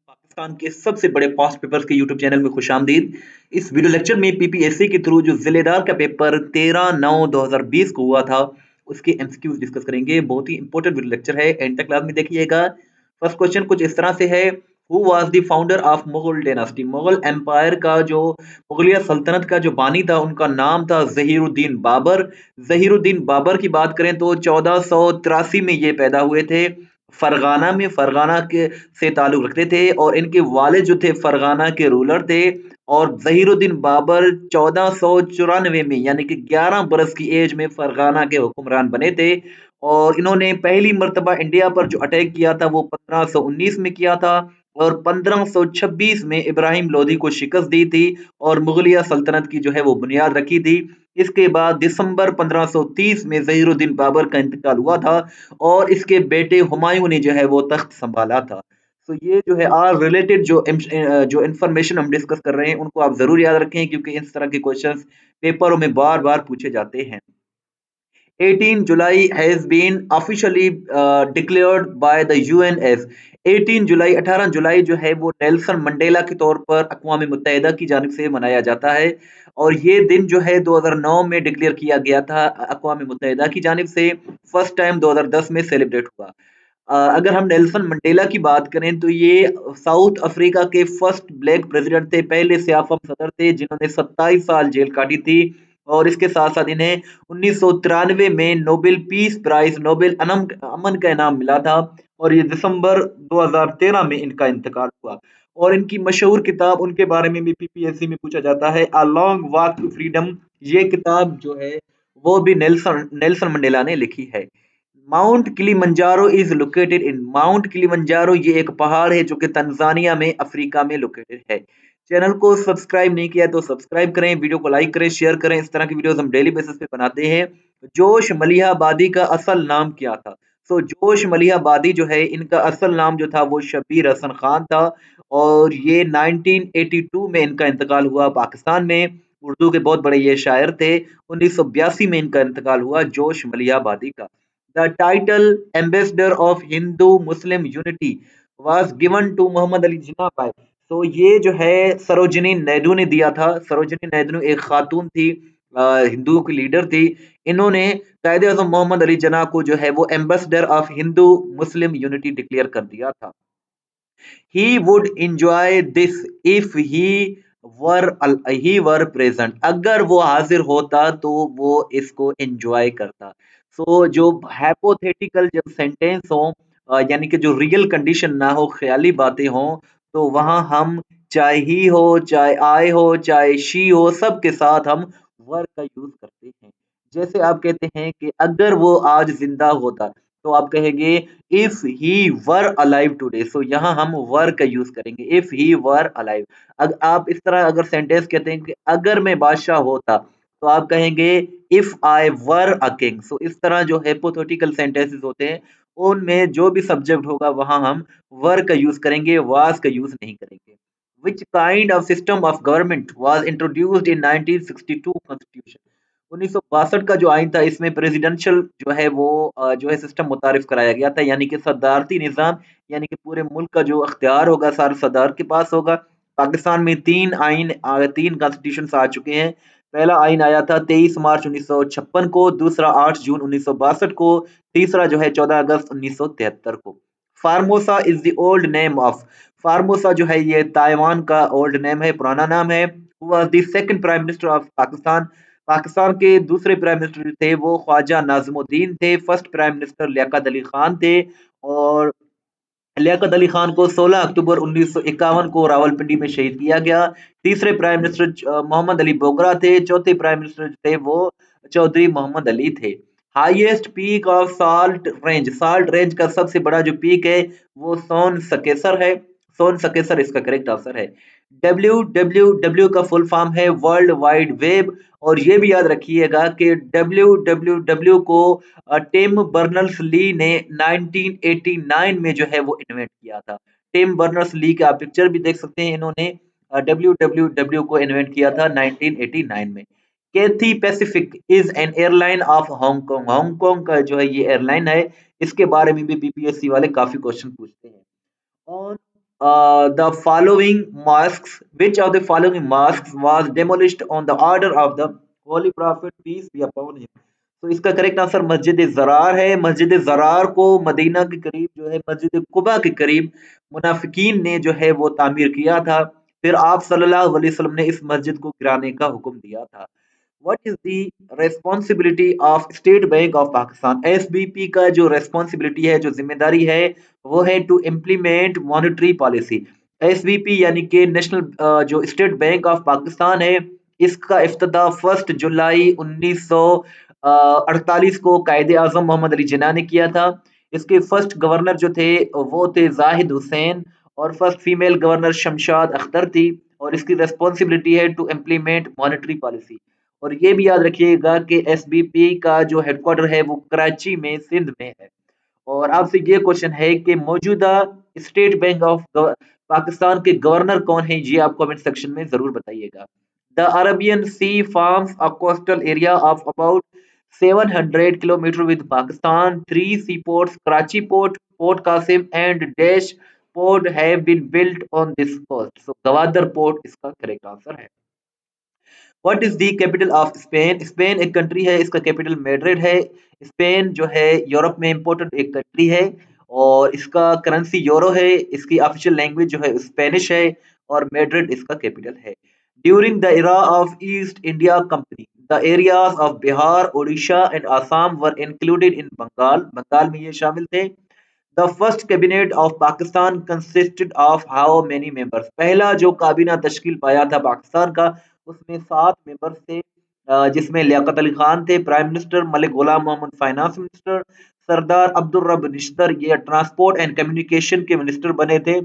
पाकिस्तान के सबसे बड़े पास्ट पेपर्स के यूट्यूब चैनल में खुशामदीद। इस वीडियो लेक्चर में पीपीएससी के थ्रू जो जिलेदार का पेपर 13/9/2020 को हुआ था उसके एमसीक्यूज डिस्कस करेंगे। बहुत ही इंपॉर्टेंट वीडियो लेक्चर है, एंड तक क्लास में देखिएगा। फर्स्ट क्वेश्चन कुछ इस तरह से है, who was the founder of Mughal dynasty? Mughal empire का जो मुगलिया सल्तनत का जो बानी था उनका नाम था जहीरुद्दीन बाबर। जहीरुद्दीन बाबर की बात करें तो 1483 में ये पैदा हुए थे। फरगाना में, फरगाना के से ताल्लुक रखते थे और इनके वालिद जो थे फरगाना के रूलर थे। और जहीरुद्दीन बाबर 1494 में यानी कि 11 बरस की एज में फरगाना के हुक्मरान बने थे। और इन्होंने पहली मर्तबा इंडिया पर जो अटैक किया था वो 1519 में किया था। और 1526 में इब्राहिम लोधी को शिकस्त दी थी और मुगलिया सल्तनत की जो है वो बुनियाद रखी थी। इसके बाद दिसंबर 1530 में जहीरुद्दीन बाबर का इंतकाल हुआ था और इसके बेटे हुमायूं ने जो है वो तख्त संभाला था। तो ये जो है आर रिलेटेड जो इंफॉर्मेशन हम डिस्कस कर रहे हैं उनको आप जरूर याद रखें, क्योंकि इस तरह के क्वेश्चंस पेपरों में बार बार पूछे जाते हैं। 18 जुलाई has been officially declared by the UN as 18 जुलाई 18 जुलाई जो है वो नेल्सन मंडेला के तौर पर अक़वाम मुत्तहिदा की जानिब से मनाया जाता है। और ये दिन जो है 2009 में डिक्लेयर किया गया था अक़वाम मुत्तहिदा की जानिब से। फर्स्ट टाइम 2010 में सेलिब्रेट हुआ। अगर हम नेल्सन मंडेला की बात करें तो ये साउथ अफ्रीका के फर्स्ट ब्लैक प्रेसिडेंट थे, पहले सियाफम सदर थे जिन्होंने 27 साल जेल काटी थी। और इसके साथ साथ इन्हें 1993 में नोबेल पीस प्राइज, नोबेल अमन का इनाम मिला था। और ये दिसंबर 2013 में इनका इंतकाल हुआ। और इनकी मशहूर किताब, उनके बारे में भी पीपीएससी में पूछा जाता है, a long walk to freedom. ये किताब जो है वो भी नेल्सन नेल्सन मंडेला ने लिखी है। Mount Kilimanjaro is located in, mount Kilimanjaro ये एक पहाड़ है जो कि तंजानिया में अफ्रीका में लोकेटेड है। चैनल को सब्सक्राइब नहीं किया तो सब्सक्राइब करें, वीडियो को लाइक करें, शेयर करें। इस तरह की वीडियोस हम डेली बेसिस पे बनाते हैं। जोश मलिहाबादी का असल नाम क्या था? सो जोश मलिहाबादी जो है इनका असल नाम जो था वो शबीर हसन खान था। और ये 1982 में इनका इंतकाल हुआ पाकिस्तान में। उर्दू के बहुत बड़े ये शायर थे। 1982 में इनका इंतकाल हुआ जोश मलिहाबादी का। The title Ambassador of Hindu Muslim Unity was given to Mohammad Ali Jinnah by, तो ये जो है सरोजिनी नायडू ने दिया था। सरोजिनी नायडू एक खातून थी, हिंदुओं की लीडर थी। इन्होंने कायदे आज़म मोहम्मद अली जिन्ना को जो है वो ambassador of Hindu Muslim unity declare कर दिया था। he would enjoy this if he were present, अगर वो हाजिर होता तो वो इसको एंजॉय करता। सो जो हाइपोथेटिकल जब सेंटेंस हो, यानी कि जो रियल कंडीशन ना हो, ख्याली बातें हो, तो वहां हम चाहे ही हो, चाहे आई हो, चाहे शी हो, सबके साथ हम वर का यूज करते हैं। जैसे आप कहते हैं कि अगर वो आज जिंदा होता, तो आप कहेंगे if he were alive today. So यहाँ हम वर का यूज करेंगे, इफ ही वर अलाइव। अगर आप इस तरह अगर सेंटेंस कहते हैं कि अगर मैं बादशाह होता, तो आप कहेंगे if I were a king. सो इस तरह जो हाइपोथेटिकल सेंटेंसेस होते हैं उनमें जो भी सब्जेक्ट होगा वहां हम वर का यूज करेंगे, वाज का यूज नहीं करेंगे। Which kind of system of government was introduced in 1962 Constitution? 1962 का जो आइन था इसमें प्रेसिडेंशियल जो है वो जो है सिस्टम मुतारिफ कराया गया था, यानी कि सदारती निज़ाम, यानी कि पूरे मुल्क का जो अख्तियार होगा सारे सदार के पास होगा। पाकिस्तान में तीन कॉन्स्टिट्यूशन आ चुके हैं। पहला आइन आया था 23 मार्च 1956 को, दूसरा 8 जून 1962 को, तीसरा जो है 14 अगस्त 1973 को। Formosa is the old name of, Formosa जो है ये ताइवान का ओल्ड नेम है, पुराना नाम है। Was the second prime minister of Pakistan, Pakistan के दूसरे प्राइम मिनिस्टर थे वो ख्वाजा नाज़िमुद्दीन थे। First prime minister Liaquat Ali Khan थे। और लियाकत अली खान को 16 अक्टूबर 1951 को रावलपिंडी में शहीद किया गया। तीसरे प्राइम मिनिस्टर मोहम्मद अली बोगरा थे। चौथे प्राइम मिनिस्टर थे वो चौधरी मोहम्मद अली थे। Highest peak of salt range का सबसे बड़ा जो पीक है वो सोन सकेसर है। सोन सकेसर इसका करेक्ट आंसर है। WWW का फुल फॉर्म है वर्ल्ड वाइड वेब। और ये भी याद रखिएगा कि WWW को टिम बर्नर्स ली ने 1989 में जो है वो इन्वेंट किया था। टिम बर्नर्स ली का आप पिक्चर भी देख सकते हैं, इन्होंने WWW को इन्वेंट किया था 1989 में। Cathay Pacific is an airline of Hong Kong, Hong Kong का जो है ये एयरलाइन है। इसके बारे में भी पीपीएससी वाले काफी क्वेश्चन पूछते हैं। On the following mosques, which of the following mosques was demolished on the order of the Holy Prophet peace be upon him? तो इसका करेक्ट आंसर मस्जिद ज़रार है। मस्जिद ज़रार को मदीना के करीब जो है मस्जिद कुबा के करीब मुनाफिकीन ने जो है वो तामीर किया था। फिर आप सल्लल्लाहु अलैहि वसल्लम ने इस मस्जिद को गिराने का हुक्म दिया था। What is the responsibility of State Bank of Pakistan? SBP का जो रेस्पॉन्सिबिलिटी है, जो जिम्मेदारी है, वो है to implement monetary policy. SBP यानी कि नेशनल जो स्टेट बैंक ऑफ पाकिस्तान है, इसका इफ्तिताह 1 जुलाई 1948 को कायदे आजम मोहम्मद अली जिन्ना ने किया था। इसके फर्स्ट गवर्नर जो थे वो थे जाहिद हुसैन, और first female governor Shamshad Akhtar थी। और इसकी रेस्पॉन्सिबिलिटी है टू इम्प्लीमेंट मॉनेटरी पॉलिसी। और ये भी याद रखिएगा कि एसबीपी का जो हेडक्वार्टर है वो कराची में, सिंध में है। और आपसे ये क्वेश्चन है कि मौजूदा स्टेट बैंक ऑफ पाकिस्तान के गवर्नर कौन है, ये आप कमेंट सेक्शन में जरूर बताइएगा। The Arabian Sea forms a coastal area of about 700 kilometre with Pakistan. 3 sea ports, Karachi port, Port Qasim and dash port have been built on this coast. So Gwadar port इसका correct answer है। What is the capital of Spain? Spain एक country है, इसका capital Madrid है। Spain जो है Europe में important एक कंट्री है, और इसका करेंसी यूरो है। इसकी ऑफिशियल लैंग्वेज जो है स्पेनिश है, और मैड्रिड इसका कैपिटल है। During the era of East India Company, the areas of Bihar, Orissa and Assam were included in Bengal. Bengal में ये शामिल थे। The first cabinet of Pakistan consisted of how many members? पहला जो काबीना तश्कील पाया था पाकिस्तान का, उसमें 7 मेंबर्स थे, जिसमें लियाकत अली खान थे प्राइम मिनिस्टर, मलिक गुलाम मोहम्मद फाइनेंस मिनिस्टर, सरदार अब्दुल रब निश्तर ये ट्रांसपोर्ट एंड कम्युनिकेशन के मिनिस्टर बने थे,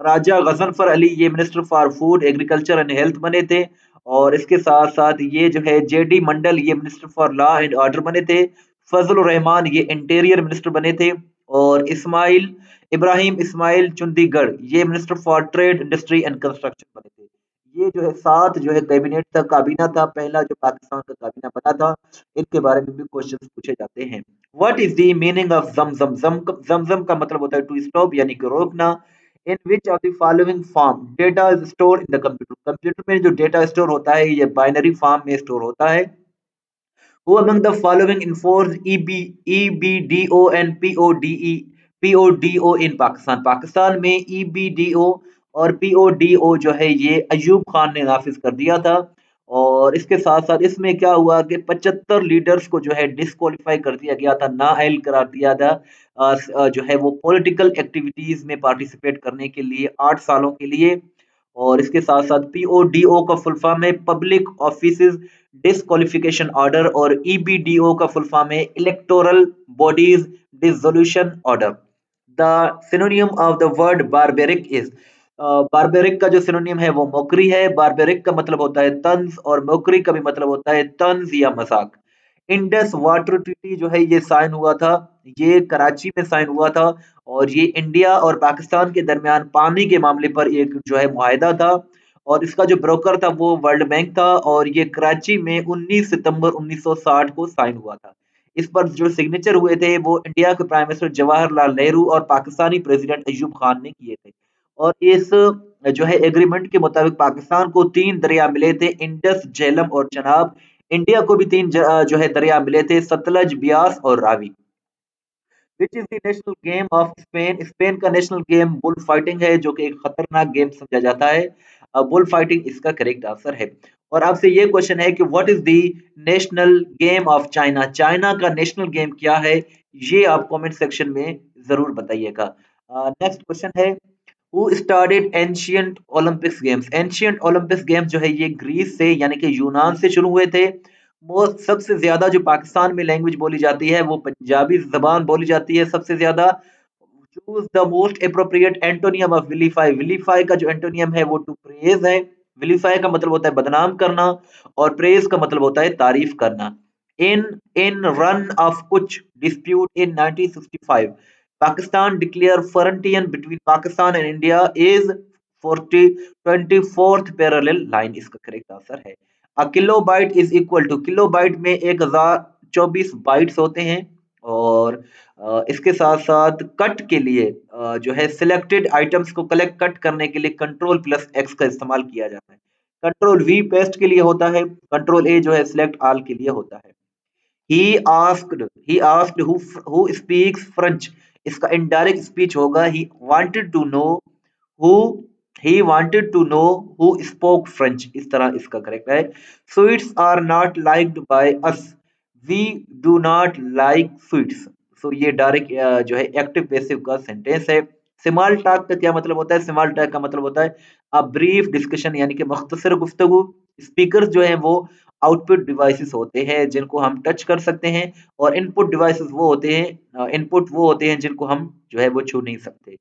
राजा गजनफर अली ये minister for food agriculture and health बने थे, और इसके साथ साथ ये जो है जेडी मंडल ये minister for law and order बने थे, फजल रहमान ये इंटीरियर मिनिस्टर बने थे, और इस्माइल इब्राहिम इस्माइल चुंदीगढ़ ये minister for trade industry and construction बने थे। ये जो है 7 जो है कैबिनेट था, काबीना था, पहला जो पाकिस्तान का काबीना बना था। इनके बारे में भी क्वेश्चन पूछे जाते हैं। What is the meaning of जमजम? जमजम का मतलब होता है टू स्टॉप यानी कि रोकना। In which of the following form data is store in the computer? Computer में जो डेटा स्टोर होता है ये बाइनरी फॉर्म में स्टोर होता है। Who among the following enforced EBDO and PODO in Pakistan? Pakistan में EBDO और PODO जो है ये अयूब खान ने नाफिज कर दिया था। और इसके साथ साथ इसमें क्या हुआ कि 75 लीडर्स को जो है डिस्क्वालीफाई कर दिया गया था, नाअहल करार दिया था जो है वो पॉलिटिकल एक्टिविटीज में पार्टिसिपेट करने के लिए 8 सालों के लिए। और इसके साथ साथ PODO का फुल फॉर्म है पब्लिक ऑफिसेज डिस्क्वालिफिकेशन ऑर्डर, और EBDO का फुल फॉर्म है electoral bodies dissolution order. The सिनोनियम of the word barbaric is? Barbaric का जो सिनोनियम है वो मोकरी है। बारबेरिक का मतलब होता है तंज, और मोकरी का भी मतलब होता है तंज या मजाक। इंडस वाटर ट्रीटी जो है ये साइन हुआ था, ये कराची में साइन हुआ था, और ये इंडिया और पाकिस्तान के दरमियान पानी के मामले पर एक जो है मुआहदा था, और इसका जो ब्रोकर था वो वर्ल्ड बैंक था, और ये कराची में 19 सितंबर 1960 को साइन हुआ था। इस पर जो सिग्नेचर हुए थे वो इंडिया के प्राइम मिनिस्टर जवाहरलाल नेहरू और पाकिस्तानी प्रेसिडेंट अयूब खान ने किए थे। और इस जो है एग्रीमेंट के मुताबिक पाकिस्तान को 3 दरिया मिले थे, इंडस, झेलम और चनाब। इंडिया को भी 3 जो है दरिया मिले थे, सतलज, ब्यास और Ravi. Which is the national game of Spain? Spain का नेशनल गेम बुल फाइटिंग है, जो कि एक खतरनाक गेम समझा जाता है। बुल फाइटिंग इसका करेक्ट आंसर है। और आपसे ये क्वेश्चन है कि what is the national game of China? China का नेशनल गेम क्या है, ये आप कमेंट सेक्शन में जरूर बताइएगा। नेक्स्ट क्वेश्चन है who started ancient Olympics games? Ancient Olympics games जो है ये ग्रीस से यानी कि यूनान से शुरू हुए थे। मोस्ट सबसे ज्यादा जो पाकिस्तान में लैंग्वेज बोली जाती है वो पंजाबी जबान बोली जाती है सबसे ज्यादा। Choose the most appropriate antonym of विलीफाई? विलीफाई का जो एंटोनियम है वो टू प्रेज है। विलीफाई का मतलब होता है बदनाम करना, और प्रेज का मतलब होता है तारीफ करना। In in Rann of Kutch dispute in 1965 Pakistan declare frontier between Pakistan and India is 24th parallel line. इसका करेक्ट आंसर है। A kilobyte is equal to? Kilobyte में 1024 बाइट्स होते हैं, और इसके साथ साथ कट के लिए जो है सिलेक्टेड आइटम्स को कट करने के लिए कंट्रोल प्लस एक्स का इस्तेमाल किया जाता है। कंट्रोल वी पेस्ट के लिए होता है, कंट्रोल ए जो है सिलेक्ट ऑल के लिए होता है। He asked who speaks French, इसका इनडायरेक्ट स्पीच होगा who he wanted to know who spoke French, इस तरह इसका करेक्ट है। Sweets are not liked by us, we do not like sweets. So ये डायरेक्ट जो है एक्टिव पैसिव का सेंटेंस है। स्मॉल टॉक का क्या मतलब होता है? स्मॉल टॉक का मतलब होता है अ ब्रीफ डिस्कशन, यानी कि मुख्तसर गुफ्तगू। स्पीकर्स जो है वो आउटपुट डिवाइसेस होते हैं जिनको हम टच कर सकते हैं, और इनपुट डिवाइसेस वो होते हैं, इनपुट वो होते हैं जिनको हम जो है वो छू नहीं सकते।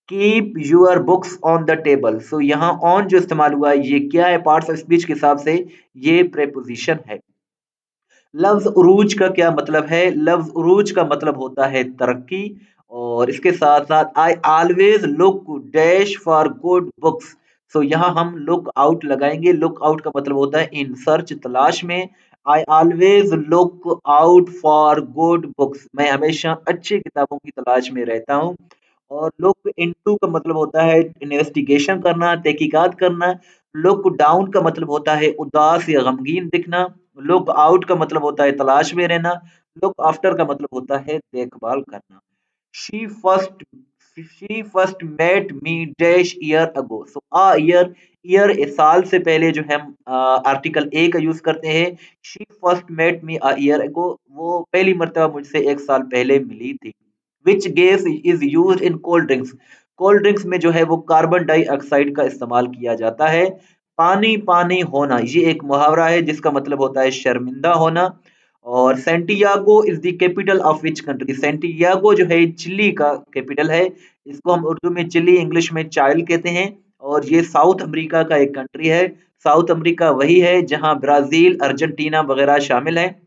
Keep your books on the table, so यहाँ ऑन जो इस्तेमाल हुआ है ये क्या है? पार्ट्स ऑफ स्पीच के हिसाब से ये प्रेपोजिशन है। लफ्ज उरूज का क्या मतलब है? लफ्ज उरूज का मतलब होता है तरक्की। और इसके साथ साथ I always look dash for good books, so यहाँ हम लुक आउट लगाएंगे। लुक आउट का मतलब होता है इन सर्च, तलाश में। I always look out for good books, मैं हमेशा अच्छी किताबों की तलाश में रहता हूँ। और लुक इनटू का मतलब होता है इन्वेस्टिगेशन करना, तहकीकात करना। लुक डाउन का मतलब होता है उदास या गमगीन दिखना। लुक आउट का मतलब होता है तलाश में रहना। लुक आफ्टर का मतलब होता है देखभाल करना। She first she first met me dash year ago, so a year, year साल से पहले जो है हम आर्टिकल ए का यूज करते हैं। She first met me a year ago, वो पहली मर्तबा मुझसे एक साल पहले मिली थी। Which gas is use in cold drinks, cold drinks में जो है वो कार्बन डाइऑक्साइड का इस्तेमाल किया जाता है। पानी पानी होना, ये एक मुहावरा है जिसका मतलब होता है शर्मिंदा होना। और Santiago is the capital of which country, Santiago जो है चिली का कैपिटल है। इसको हम उर्दू में चिली, इंग्लिश में चाइल कहते हैं। और ये साउथ अमेरिका का एक कंट्री है। साउथ अमेरिका वही है जहां ब्राजील, अर्जेंटीना वगैरह शामिल है।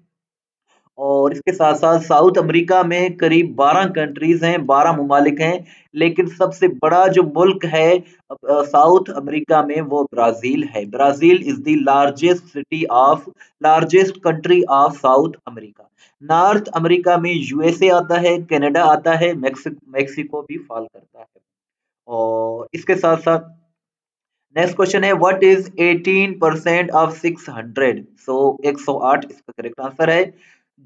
और इसके साथ साथ साउथ अमेरिका में करीब 12 कंट्रीज हैं, 12 ममालिक हैं। लेकिन सबसे बड़ा जो मुल्क है साउथ अमेरिका में वो ब्राजील है। Brazil is the largest country of south America. North America में यूएसए आता है, कनाडा आता है, मैक्सिको भी फॉल करता है। और इसके साथ साथ नेक्स्ट क्वेश्चन है व्हाट इज 18% ऑफ 600, सो 108 इसका करेक्ट आंसर है।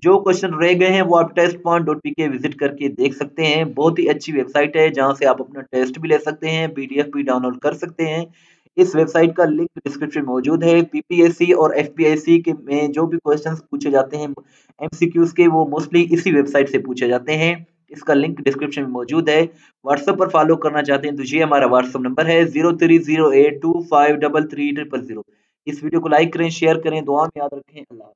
जो क्वेश्चन रह गए हैं वो आप test.pk विजिट करके देख सकते हैं। बहुत ही अच्छी वेबसाइट है जहां से आप अपना टेस्ट भी ले सकते हैं, पीडीएफ भी डाउनलोड कर सकते हैं। इस वेबसाइट का लिंक डिस्क्रिप्शन में मौजूद है। पीपीएससी और एफपीएससी के में जो भी क्वेश्चंस पूछे जाते हैं एमसीक्यूज के, वो मोस्टली इसी वेबसाइट से पूछे जाते हैं। इसका लिंक डिस्क्रिप्शन में मौजूद है। व्हाट्सएप पर फॉलो करना चाहते हैं तो ये हमारा व्हाट्सएप नंबर है 0308253300। इस वीडियो को लाइक करें, शेयर करें, दुआ में याद रखें। अल्लाह।